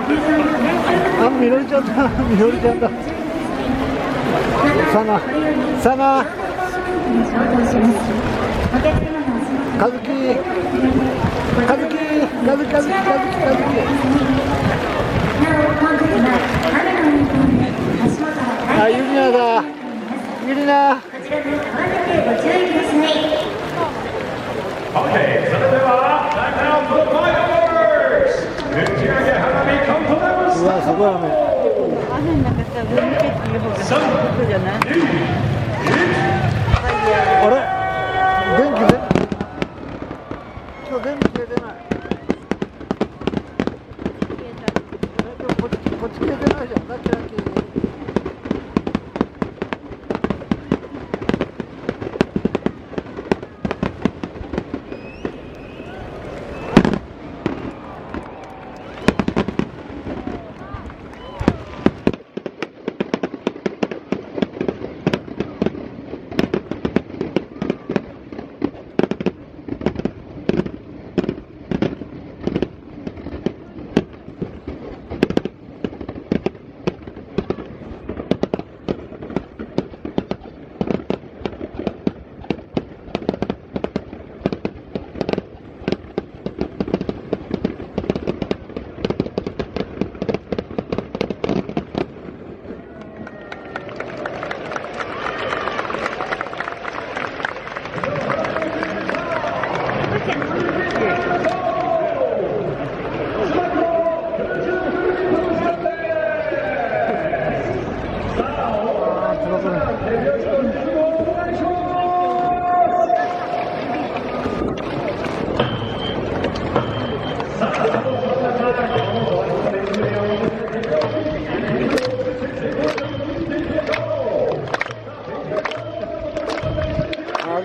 あ、みのりちゃんだ、みのりちゃんだ。さな、さな。かずき、かずき、かずき、かずき、かずき、かずき。あ、ゆりなだ。ゆりな。OK、それではタイムアウト5 打ち上げ花火カウントダウンスタート。うわ、すごい雨。雨の中さ、上向けっていう方が楽じゃない？あれ？電気で？今日電気消えてない。こっち消えてないじゃん。ラッキーラッキー。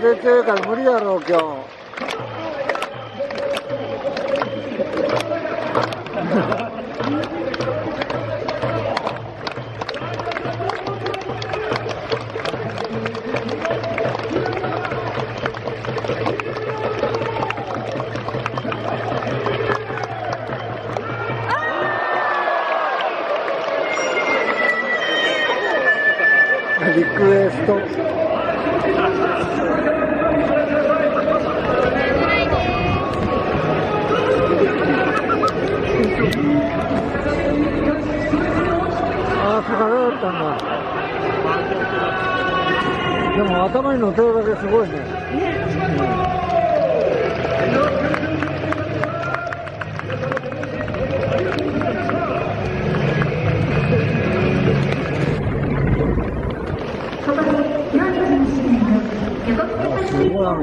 風強いから無理だろう今日。リクエスト。ああ、魚だったんだ。でも頭に乗ってるだけすごいね。すごい雨。